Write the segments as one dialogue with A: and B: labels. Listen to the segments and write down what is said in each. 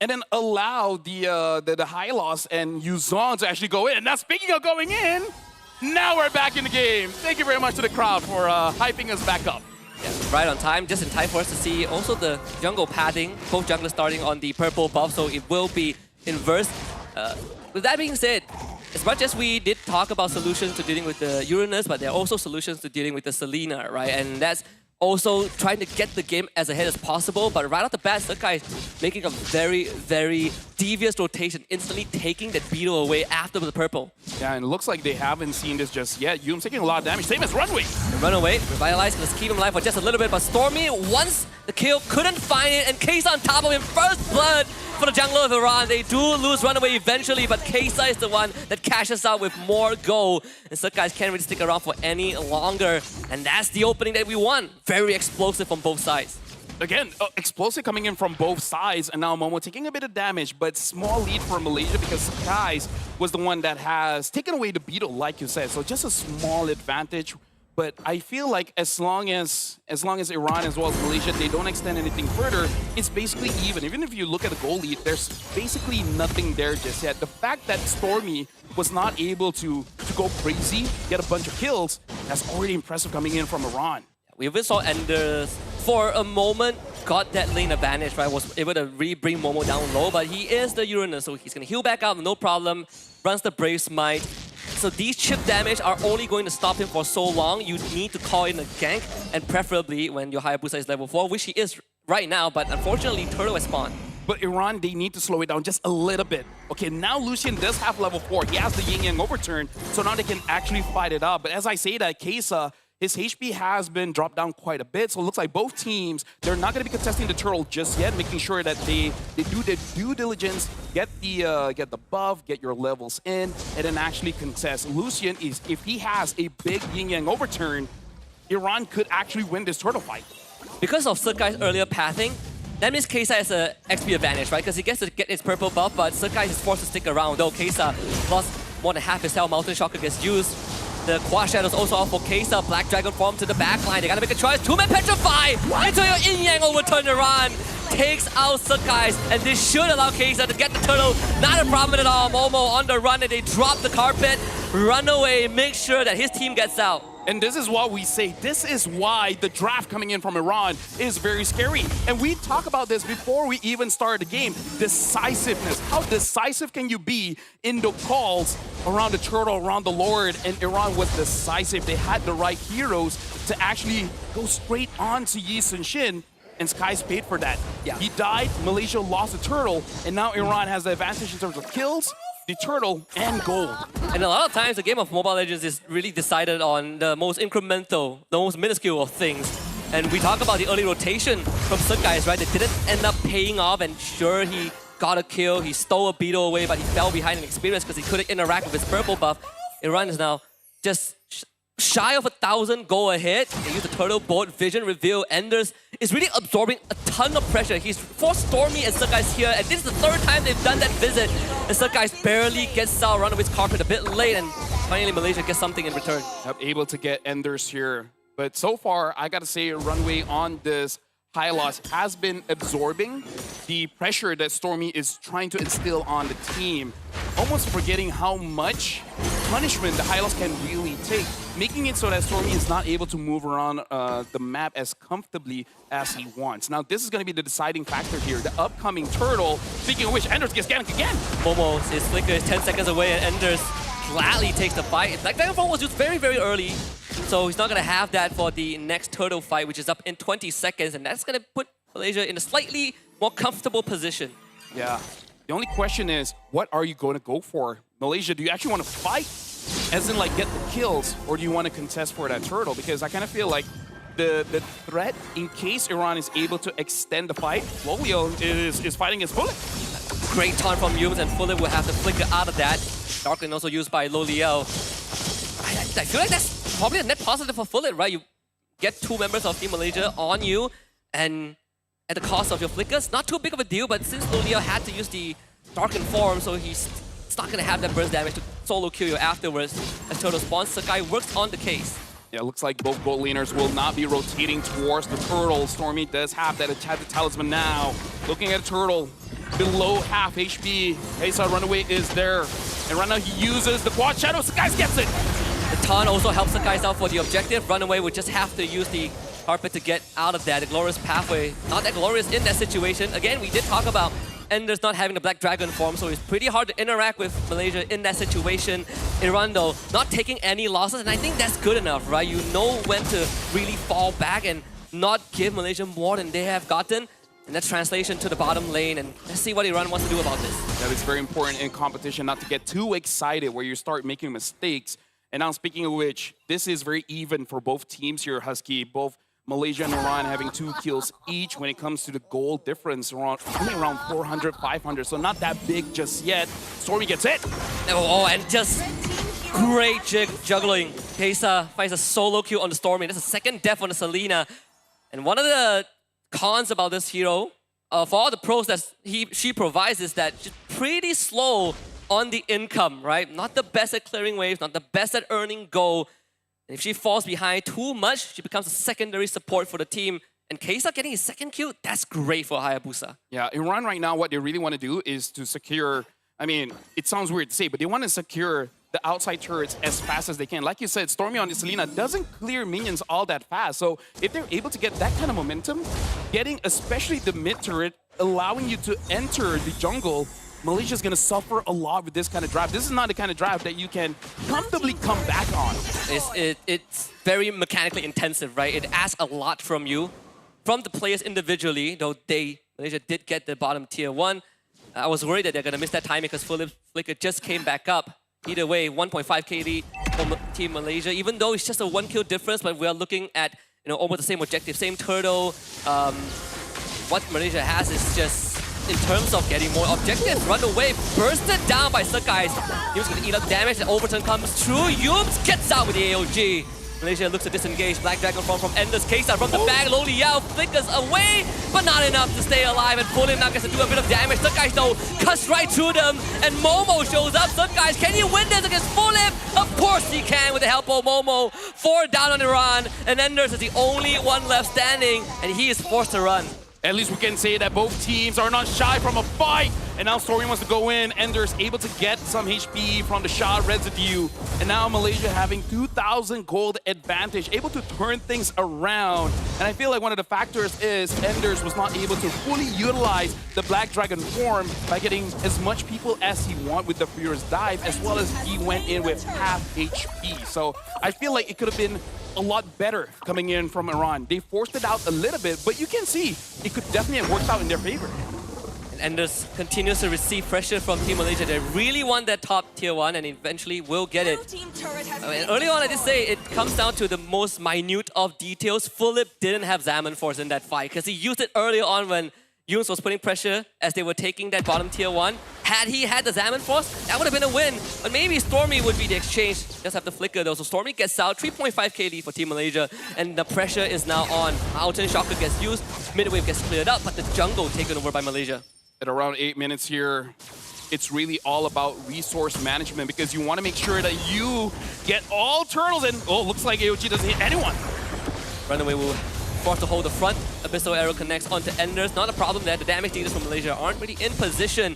A: and then allow the Hylos and Yuzong to actually go in. Now, speaking of going in, now we're back in the game. Thank you very much to the crowd for hyping us back up.
B: Yeah, right on time, just in time for us to see also the jungle pathing, both junglers starting on the purple buff, so it will be inverse. With that being said, as much as we did talk about solutions to dealing with the Uranus, but there are also solutions to dealing with the Selena, right? And that's also trying to get the game as ahead as possible, but right off the bat, Sakai is making a very, very devious rotation, instantly taking that beetle away after the purple.
A: Yeah, and it looks like they haven't seen this just yet. Yum's taking a lot of damage, same as Runway.
B: The Runaway, Revitalize, let's keep him alive for just a little bit, but Stormy, once the kill, couldn't find it, and Kesa on top of him, first blood for the jungler of Iran. They do lose Runaway eventually, but Kesa is the one that cashes out with more gold. And Sakai can't really stick around for any longer. And that's the opening that we won. Very explosive from both sides.
A: Again, explosive coming in from both sides, and now Momo taking a bit of damage, but small lead for Malaysia because Sakai was the one that has taken away the beetle, like you said. So just a small advantage. But I feel like as long as Iran as well as Malaysia, they don't extend anything further, it's basically even. Even if you look at the goal lead, there's basically nothing there just yet. The fact that Stormy was not able to go crazy, get a bunch of kills, that's already impressive coming in from Iran.
B: We even saw Anders for a moment got that lane advantage, right? Was able to really bring Momo down low, but he is the Uranus, so he's gonna heal back up, no problem. Runs the Brave Smite. So these chip damage are only going to stop him for so long. You need to call in a gank, and preferably when your Hayabusa is level 4, which he is right now, but unfortunately Turtle has spawned.
A: But Iran, they need to slow it down just a little bit. Okay, now Lucian does have level 4. He has the Yin Yang overturn, so now they can actually fight it out. But as I say that, Kesa, his HP has been dropped down quite a bit, so it looks like both teams, they're not going to be contesting the turtle just yet, making sure that they do their due diligence, get the buff, get your levels in, and then actually contest. Lucian, is if he has a big Yin Yang overturn, Iran could actually win this turtle fight.
B: Because of Sakai's earlier pathing, that means Kesa has an XP advantage, right? Because he gets to get his purple buff, but Sakai is forced to stick around, though Kesa lost more than half his health. Mountain Shocker gets used. The Quad Shadow's also out for Kesa. Black Dragon form to the backline. They gotta make a choice. Two-man Petrify into your Yin-Yang overturn. Iran takes out Sakai, and this should allow Kesa to get the turtle. Not a problem at all. Momo on the run, and they drop the carpet. Run away, make sure that his team gets out.
A: And this is what we say. This is why the draft coming in from Iran is very scary. And we talk about this before we even started the game. Decisiveness. How decisive can you be in the calls around the turtle, around the Lord? And Iran was decisive. They had the right heroes to actually go straight on to Yi Sun-shin. And Sky's paid for that.
B: Yeah.
A: He died, Malaysia lost the turtle, and now Iran has the advantage in terms of kills, the turtle, and gold.
B: And a lot of times the game of Mobile Legends is really decided on the most incremental, the most minuscule of things. And we talk about the early rotation from Sakai, right? That didn't end up paying off, and sure, he got a kill, he stole a beetle away, but he fell behind in experience because he couldn't interact with his purple buff. Iran is now just shy of 1,000 go ahead. They use the turtle board, vision reveal. Enders is really absorbing a ton of pressure. He's forced Stormy and Sakai's here, and this is the third time they've done that visit. And Sakai's barely gets out, Runaway's carpet a bit late, and finally Malaysia gets something in return.
A: Able to get Enders here. But so far, I gotta say, Runway on this high loss has been absorbing the pressure that Stormy is trying to instill on the team, almost forgetting how much punishment the high loss can really take, making it so that Stormy is not able to move around the map as comfortably as he wants. Now, this is going to be the deciding factor here. The upcoming turtle, speaking of which, Enders gets ganked again.
B: Momo, his flicker is 10 seconds away, and Enders gladly takes the fight. Black Dragon Form was used very, very early, so he's not going to have that for the next turtle fight, which is up in 20 seconds, and that's going to put Malaysia in a slightly more comfortable position.
A: Yeah. The only question is, what are you going to go for? Malaysia, do you actually want to fight, as in like get the kills, or do you want to contest for that turtle? Because I kind of feel like the threat, in case Iran is able to extend the fight, Lolio is fighting his Bullet.
B: Great taunt from Yums, and Fullet will have to flicker out of that. Darkling also used by Lolio. I feel like that's probably a net positive for Fullet, right? You get two members of Team Malaysia on you, and at the cost of your flickers, not too big of a deal, but since Lolio had to use the Darkened form, so he's not going to have that burst damage to solo kill you afterwards. As Turtle spawns, Sakai works on the case.
A: Yeah, it looks like both gold laners will not be rotating towards the turtle. Stormy does have that talisman now. Looking at a turtle, below half HP. Kesa Runaway is there. And right now he uses the quad shadow. Skies gets it.
B: The taunt also helps the guys out for the objective. Runaway would just have to use the carpet to get out of that. The glorious pathway, not that glorious in that situation. Again, we did talk about Ender's not having the Black Dragon form, so it's pretty hard to interact with Malaysia in that situation. Iran, though, not taking any losses, and I think that's good enough, right? You know when to really fall back and not give Malaysia more than they have gotten. And that's translation to the bottom lane, and let's see what Iran wants to do about this.
A: That is very important in competition, not to get too excited where you start making mistakes. And now, speaking of which, this is very even for both teams here, Husky. Both Malaysia and Iran having 2 kills each when it comes to the goal difference, only around 400, 500, so not that big just yet. Stormy gets it.
B: Oh, and just great juggling. Kesa finds a solo kill on the Stormy. That's a second death on the Selena. And one of the cons about this hero, for all the pros that she provides, is that she's pretty slow on the income, right? Not the best at clearing waves, not the best at earning gold. If she falls behind too much, she becomes a secondary support for the team. And Kesa getting his second kill, that's great for Hayabusa.
A: Yeah, Iran right now, what they really want to do is to secure, I mean, it sounds weird to say, but they want to secure the outside turrets as fast as they can. Like you said, Stormy on the Selena doesn't clear minions all that fast. So if they're able to get that kind of momentum, getting especially the mid turret, allowing you to enter the jungle, Malaysia's going to suffer a lot with this kind of drive. This is not the kind of drive that you can comfortably come back on.
B: It's very mechanically intensive, right? It asks a lot from you, from the players individually, though Malaysia did get the bottom tier 1. I was worried that they're going to miss that timing because Flicker just came back up. Either way, 1.5k lead for Team Malaysia, even though it's just a 1 kill difference, but we are looking at almost the same objective, same turtle. What Malaysia has is just, in terms of getting more objectives, run away, bursted down by Sekais. He was going to eat up damage, the overturn comes through, Yums gets out with the AOG. Malaysia looks to disengage, Black Dragon form from Ender's Kesa from the back, Loli Yao flickers away, but not enough to stay alive, and Fulim now gets to do a bit of damage. Sekais though cuts right through them, and Momo shows up. Sekais, can you win this against Fulim? Of course he can with the help of Momo. 4 down on Iran, and Enders is the only one left standing, and he is forced to run.
A: At least we can say that both teams are not shy from a fight. And now Stormy wants to go in. Ender's able to get some HP from the shot residue. And now Malaysia having 2,000 gold advantage, able to turn things around. And I feel like one of the factors is Enders was not able to fully utilize the Black Dragon form by getting as much people as he wanted with the Furious Dive, as well as he went in with half HP. So I feel like it could have been a lot better coming in from Iran. They forced it out a little bit, but you can see it could definitely have worked out in their favor.
B: And Enders continues to receive pressure from Team Malaysia. They really want that top tier 1 and eventually will get it. Early on, I did say it comes down to the most minute of details. Fulip didn't have Zaman Force in that fight because he used it earlier on when Yunus was putting pressure as they were taking that bottom tier 1. Had he had the Zaman Force, that would have been a win. But maybe Stormy would be the exchange. Just have to flicker though. So Stormy gets out, 3.5k lead for Team Malaysia. And the pressure is now on. Mountain Shocker gets used, mid-wave gets cleared up, but the jungle taken over by Malaysia.
A: At around 8 minutes here, it's really all about resource management because you want to make sure that you get all turtles and looks like AOG doesn't hit anyone.
B: Runaway will forced to hold the front. Abyssal Arrow connects onto Enders. Not a problem there. The damage dealers from Malaysia aren't really in position.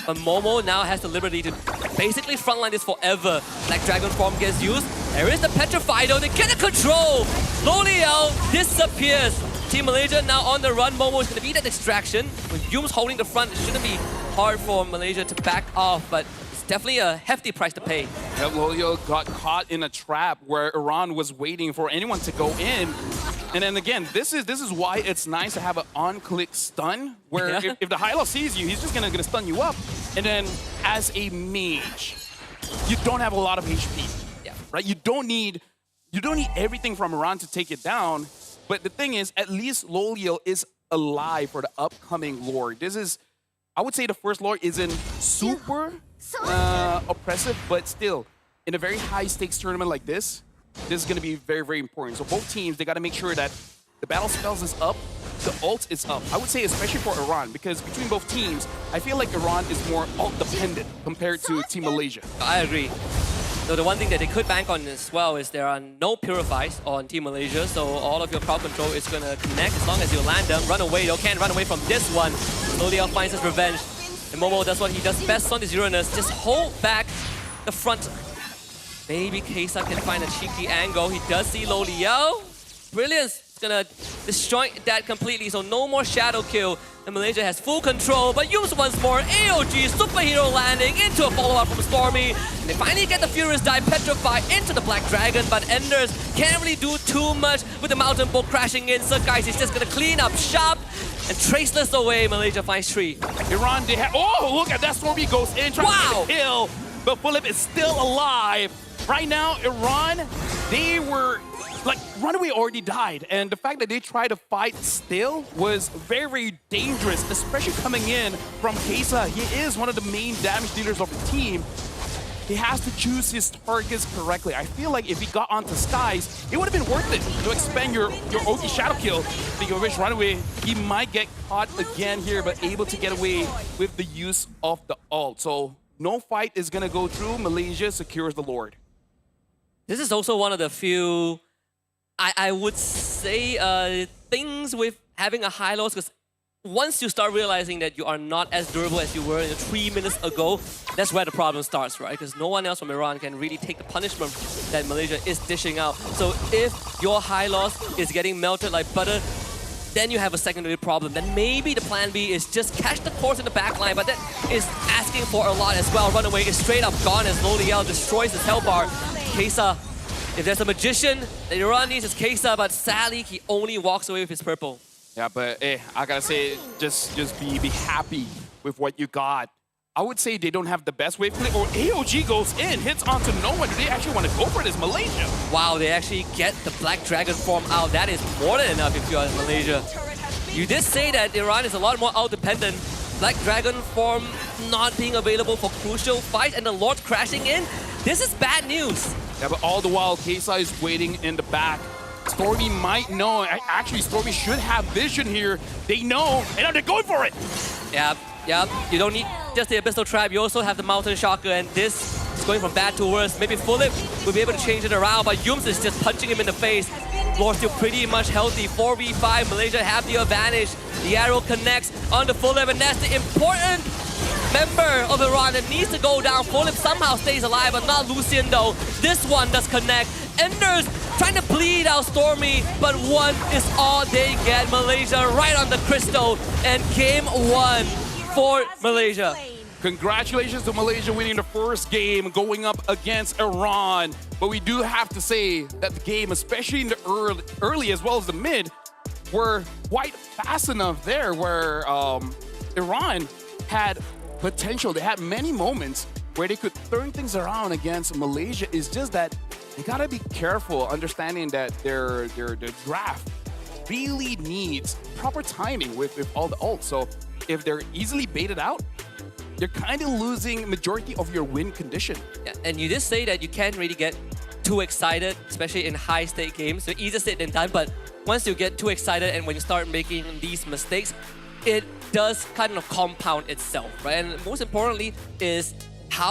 B: But Momo now has the liberty to basically frontline this forever. Black Dragon form gets used. There is the Petrify though. They get the control. Loliao disappears. Team Malaysia now on the run. Momo is going to be that distraction. With Yums holding the front, it shouldn't be hard for Malaysia to back off. But it's definitely a hefty price to pay.
A: Yep, Lolio got caught in a trap where Iran was waiting for anyone to go in. And then again, this is why it's nice to have an on-click stun, where if the Hyla sees you, he's just gonna stun you up. And then as a mage, you don't have a lot of HP, right? You don't need everything from Iran to take it down. But the thing is, at least Lolio is alive for the upcoming lore. This is, I would say the first lore isn't super oppressive, but still, in a very high-stakes tournament like this is going to be very, very important. So both teams, they got to make sure that the battle spells is up, the ult is up. I would say especially for Iran, because between both teams, I feel like Iran is more ult-dependent compared to Team Malaysia.
B: I agree. So the one thing that they could bank on as well is there are no Purifies on Team Malaysia, so all of your crowd control is going to connect as long as you land them. Run away, you can't run away from this one. Loliel finds his revenge. And Momo does what he does best on his Uranus, just hold back the front. Maybe Kesa can find a cheeky angle. He does see Loliel. Brilliance. It's gonna disjoint that completely, so no more shadow kill. And Malaysia has full control, but Yums once more. AOG superhero landing into a follow-up from Stormy. And they finally get the Furious Die Petrify into the Black Dragon, but Enders can't really do too much with the Mountain Bolt crashing in. So guys, he's just gonna clean up shop and traceless away. Malaysia finds 3.
A: Iran, they have. Oh, look at that. Stormy goes in, trying to get a kill. But Philip is still alive. Right now, Iran, they were. Like, Runaway already died, and the fact that they tried to fight still was very, very dangerous, especially coming in from Kesa. He is one of the main damage dealers of the team. He has to choose his targets correctly. I feel like if he got onto Skies, it would have been worth it to expand your OT Shadow kill. Speaking of which, Runaway, he might get caught again here, but able to get away with the use of the ult. So no fight is going to go through. Malaysia secures the Lord.
B: This is also one of the few, I would say, things with having a high loss, because once you start realizing that you are not as durable as you were 3 minutes ago, that's where the problem starts, right? Because no one else from Iran can really take the punishment that Malaysia is dishing out. So if your high loss is getting melted like butter, then you have a secondary problem. Then maybe the plan B is just catch the course in the back line, but that is asking for a lot as well. Runaway is straight up gone as Loliel destroys his health bar. Kesa, if there's a magician that Iran needs, it's Kesa, but sadly, he only walks away with his purple.
A: Yeah, but I gotta say, just be happy with what you got. I would say they don't have the best wave play, or AOG goes in, hits onto no one. Do they actually want to go for this, Malaysia?
B: Wow, they actually get the Black Dragon form out. That is more than enough if you are Malaysia. You did say that Iran is a lot more out-dependent. Black Dragon form not being available for crucial fights and the Lord crashing in. This is bad news.
A: Yeah, but all the while, Kesa is waiting in the back. Stormy might know. Actually, Stormy should have vision here. They know, and now they're going for it.
B: Yeah. You don't need just the Abyssal Trap. You also have the Mountain Shocker, and this is going from bad to worse. Maybe Philip will be able to change it around, but Yums is just punching him in the face. Lord still pretty much healthy. 4v5, Malaysia have the advantage. The arrow connects onto Philip, and that's the important member of Iran that needs to go down. Philip somehow stays alive, but not Lucian though. This one does connect. Enders trying to bleed out Stormy, but one is all they get. Malaysia right on the crystal, and game 1 for Malaysia.
A: Congratulations to Malaysia winning the first game, going up against Iran. But we do have to say that the game, especially in the early as well as the mid, were quite fast enough there where Iran had potential. They had many moments where they could turn things around against Malaysia. It's just that they gotta be careful, understanding that their draft really needs proper timing with all the ults. So if they're easily baited out, you're kind of losing majority of your win condition.
B: Yeah, and you did say that you can't really get too excited, especially in high-stake games. So easier said than done, but once you get too excited and when you start making these mistakes, it does kind of compound itself, right? And most importantly is